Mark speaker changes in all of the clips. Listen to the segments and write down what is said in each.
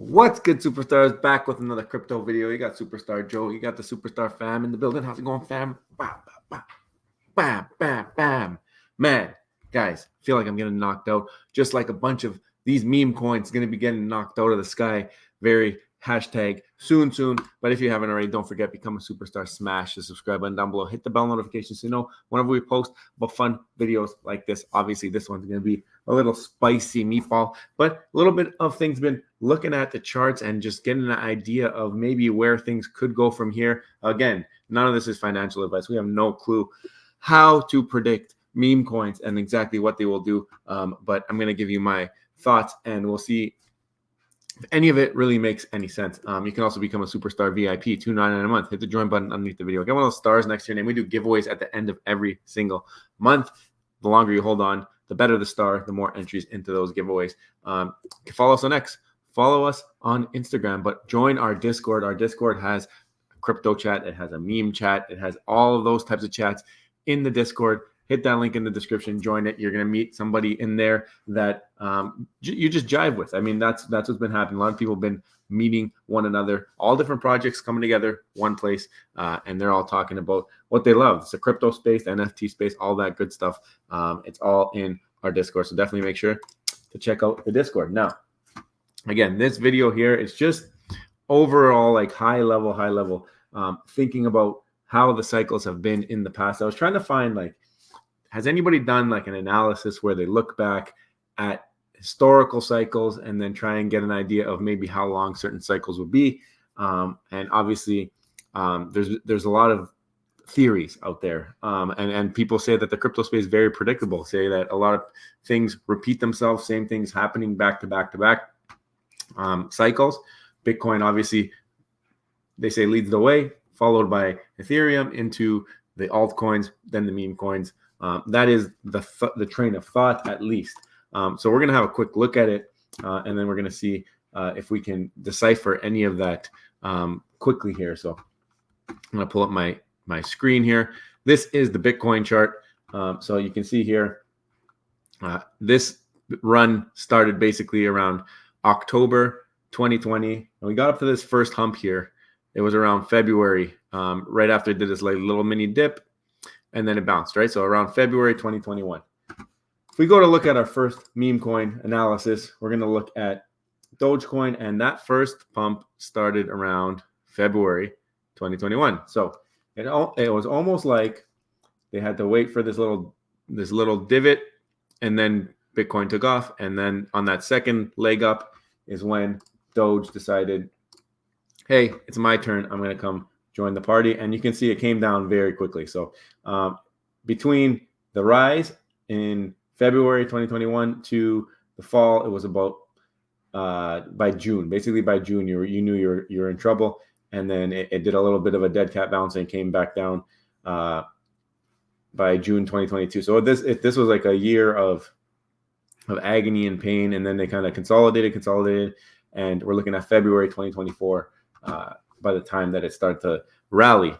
Speaker 1: What's good, superstars? Back with another crypto video. You got Superstar Joe. You got the Superstar fam in the building. How's it going, fam? Bam, bam, bam, bam, bam. Man, guys, I feel like I'm getting knocked out. Just like a bunch of these meme coins going to be getting knocked out of the sky. Very hashtag soon. But if you haven't already, don't forget, become a superstar. Smash the subscribe button down below. Hit the bell notification so you know whenever we post about fun videos like this. Obviously, this one's going to be a little spicy meatball, but a little bit of things been looking at the charts and just getting an idea of maybe where things could go from here. Again, none of this is financial advice. We have no clue how to predict meme coins and exactly what they will do. But I'm going to give you my thoughts and we'll see if any of it really makes any sense. You can also become a superstar VIP, $2.99 a month. Hit the join button underneath the video. Get one of those stars next to your name. We do giveaways at the end of every single month. The longer you hold on, the better the star, the more entries into those giveaways. You can follow us on X. Follow us on Instagram, but join our Discord. Our Discord has a crypto chat. It has a meme chat. It has all of those types of chats in the Discord. Hit that link in the description. Join it. You're going to meet somebody in there that you just jive with. I mean, that's what's been happening. A lot of people have been meeting one another. All different projects coming together, one place, and they're all talking about what they love. It's a crypto space, the NFT space, all that good stuff. It's all in our Discord. So definitely make sure to check out the Discord. Now, again, this video here is just overall like high level, thinking about how the cycles have been in the past. I was trying to find like, has anybody done like an analysis where they look back at historical cycles and then try and get an idea of maybe how long certain cycles would be? And obviously, there's a lot of theories out there, and people say that the crypto space is very predictable. Say that a lot of things repeat themselves, same things happening back to back cycles. Bitcoin, obviously, they say leads the way, followed by Ethereum into the altcoins, then the meme coins. That is the train of thought, at least. So we're going to have a quick look at it, and then we're going to see if we can decipher any of that quickly here. So I'm going to pull up my screen here. This is the Bitcoin chart. So you can see here, this run started basically around October 2020. And we got up to this first hump here. It was around February, right after it did this like little mini dip. And then it bounced, right? So around February 2021. If we go to look at our first meme coin analysis, we're going to look at Dogecoin. And that first pump started around February 2021. So it was almost like they had to wait for this little divot, and then Bitcoin took off. And then on that second leg up is when Doge decided, hey, it's my turn. I'm going to come join the party. And you can see it came down very quickly. So between the rise in February 2021 to the fall, it was about by June. Basically by June, you knew you were in trouble. And then it did a little bit of a dead cat bounce and came back down by June 2022. So this was like a year of agony and pain. And then they kind of consolidated. And we're looking at February 2024 by the time that it started to rally.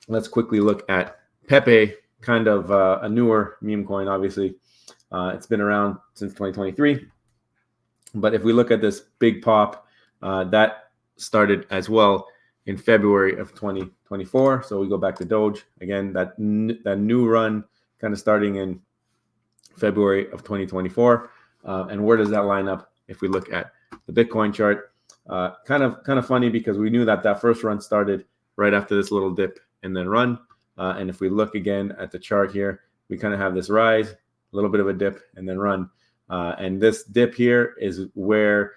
Speaker 1: Let's quickly look at Pepe, kind of a newer meme coin, obviously. It's been around since 2023. But if we look at this big pop, that started as well in February of 2024. So we go back to Doge. Again, that new run kind of starting in February of 2024. And where does that line up if we look at the Bitcoin chart? Kind of funny because we knew that first run started right after this little dip and then run. And if we look again at the chart here, we kind of have this rise, a little bit of a dip, and then run. And this dip here is where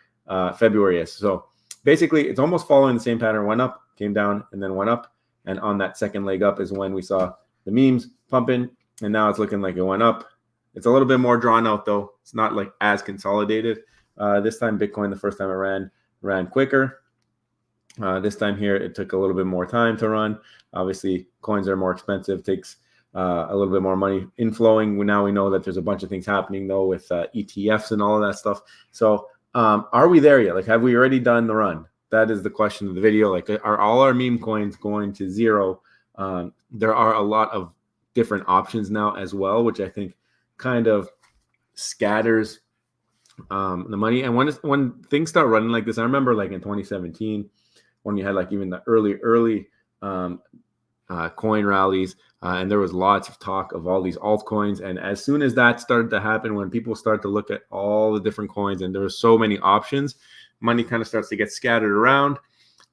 Speaker 1: February is. So basically, it's almost following the same pattern. Went up, came down, and then went up. And on that second leg up is when we saw the memes pumping. And now it's looking like it went up. It's a little bit more drawn out, though. It's not like as consolidated. This time, Bitcoin, the first time it ran quicker. This time here, it took a little bit more time to run. Obviously, coins are more expensive, takes a little bit more money inflowing. Now we know that there's a bunch of things happening, though, with ETFs and all of that stuff. So are we there yet? Like, have we already done the run? That is the question of the video. Like, are all our meme coins going to zero? There are a lot of different options now as well, which I think kind of scatters the money. And when things start running like this, I remember like in 2017 when you had like even the early coin rallies, and there was lots of talk of all these altcoins. And as soon as that started to happen, when people start to look at all the different coins and there were so many options, money kind of starts to get scattered around.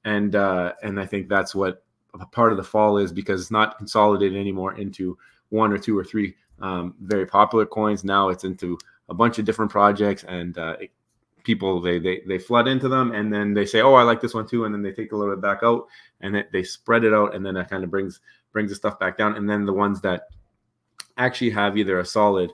Speaker 1: And I think that's what a part of the fall is, because it's not consolidated anymore into one or two or three very popular coins. Now it's into a bunch of different projects, and people they flood into them, and then they say, oh, I like this one too, and then they take a little bit back out, and they spread it out, and then that kind of brings the stuff back down. And then the ones that actually have either a solid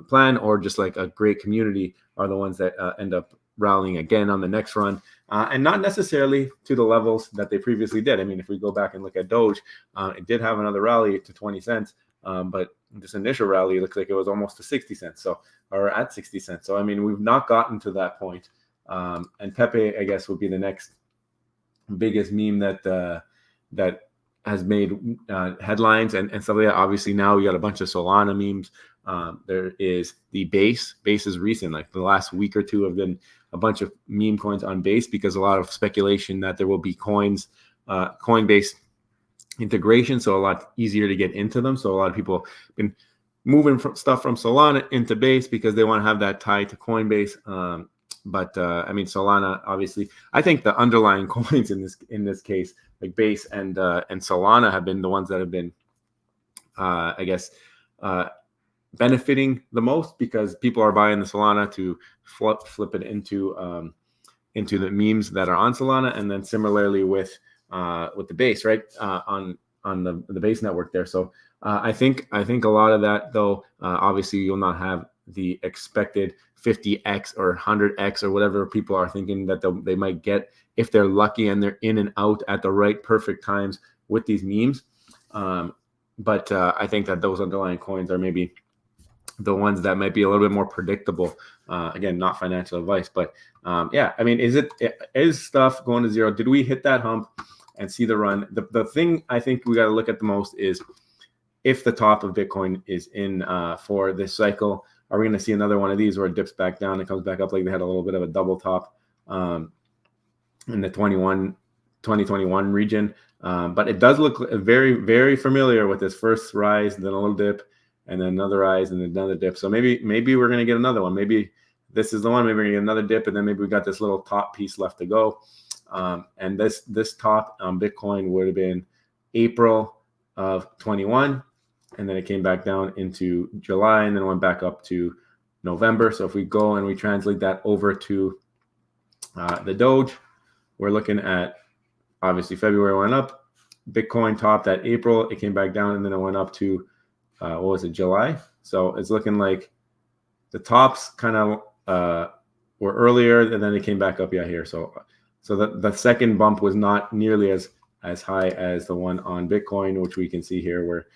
Speaker 1: plan or just like a great community are the ones that end up rallying again on the next run, and not necessarily to the levels that they previously did. I mean, if we go back and look at Doge, it did have another rally to 20 cents, but this initial rally looks like it was almost to 60 cents, or at 60 cents. So I mean, we've not gotten to that point. And Pepe, I guess, would be the next biggest meme that has made headlines and stuff like that. Obviously, now we got a bunch of Solana memes. There is the Base. Base is recent, like the last week or two have been a bunch of meme coins on Base, because a lot of speculation that there will be Coinbase integration, so a lot easier to get into them. So a lot of people have been moving stuff from Solana into Base because they want to have that tie to Coinbase. But I mean, Solana, obviously, I think the underlying coins in this case, like Base and Solana, have been the ones that have been, I guess, benefiting the most, because people are buying the Solana to flip it into the memes that are on Solana, and then similarly with the Base, right, on the Base network there. So I think a lot of that, though, obviously you'll not have the expected 50x or 100x or whatever people are thinking that they might get if they're lucky and they're in and out at the right perfect times with these memes. But I think that those underlying coins are maybe the ones that might be a little bit more predictable. Again, not financial advice, but yeah, I mean, is stuff going to zero? Did we hit that hump and see the run? The thing I think we got to look at the most is if the top of Bitcoin is in for this cycle. Are we going to see another one of these where it dips back down and comes back up, like they had a little bit of a double top in the 2021 region? But it does look very, very familiar with this first rise, then a little dip, and then another rise, and then another dip. So maybe we're going to get another one. Maybe this is the one. Maybe we're going to get another dip, and then maybe we got this little top piece left to go. And this top on Bitcoin would have been April of 21. And then it came back down into July, and then went back up to November. So if we go and we translate that over to the Doge, we're looking at, obviously, February went up. Bitcoin topped at April. It came back down, and then it went up to, what was it, July? So it's looking like the tops kind of were earlier, and then it came back up here. So the second bump was not nearly as high as the one on Bitcoin, which we can see here, where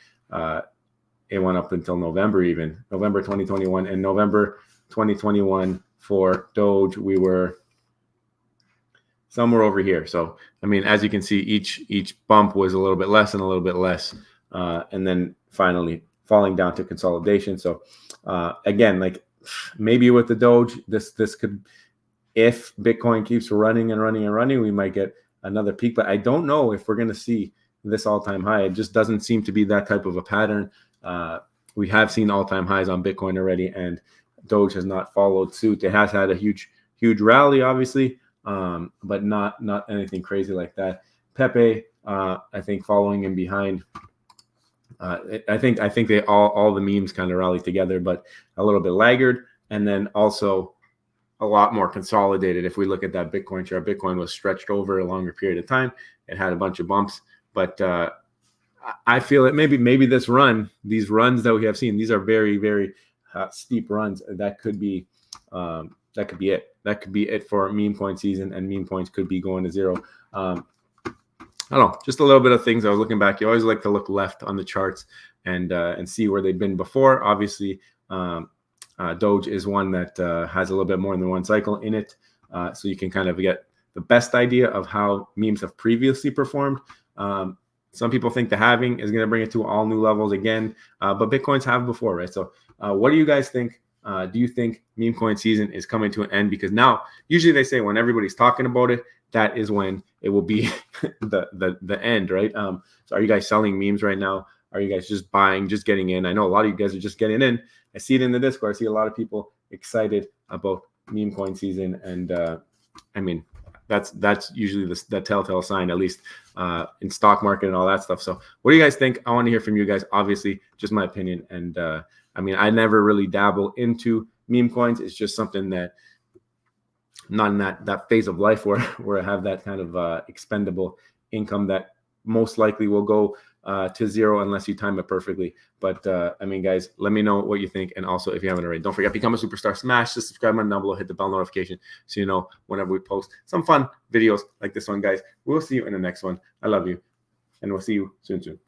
Speaker 1: it went up until November 2021, and November 2021 for Doge, we were somewhere over here. So, I mean, as you can see, each bump was a little bit less and a little bit less, and then finally falling down to consolidation. So, again, like maybe with the Doge, this could, if Bitcoin keeps running and running and running, we might get another peak, but I don't know if we're going to see this all-time high. It just doesn't seem to be that type of a pattern. We have seen all-time highs on Bitcoin already, and Doge has not followed suit. It has had a huge rally, obviously, but not anything crazy like that. Pepe, I think, following in behind. I think they all the memes kind of rallied together, but a little bit laggard, and then also a lot more consolidated. If we look at that Bitcoin chart, Bitcoin was stretched over a longer period of time. It had a bunch of bumps. But I feel that maybe these runs that we have seen, these are very, very steep runs. That could be it. That could be it for meme coin season, and meme coins could be going to zero. I don't know, just a little bit of things. I was looking back. You always like to look left on the charts and see where they've been before. Obviously, Doge is one that has a little bit more than one cycle in it, so you can kind of get the best idea of how memes have previously performed. Some people think the halving is going to bring it to all new levels again, but Bitcoins have before, right? So what do you guys think Do you think meme coin season is coming to an end? Because now usually they say when everybody's talking about it, that is when it will be the end, right? So are you guys selling memes right now? Are you guys just buying, just getting in? I know a lot of you guys are just getting in. I see it in the Discord. I see a lot of people excited about meme coin season, and I mean, that's usually the telltale sign, at least in stock market and all that stuff. So what do you guys think? I want to hear from you guys. Obviously, just my opinion. And I mean, I never really dabble into meme coins. It's just something that not in that phase of life where I have that kind of expendable income that most likely will go to zero unless you time it perfectly. But I mean, guys, let me know what you think. And also, if you haven't already, don't forget, become a superstar. Smash the subscribe button down below. Hit the bell notification so you know whenever we post some fun videos like this one, guys. We'll see you in the next one. I love you, and we'll see you soon.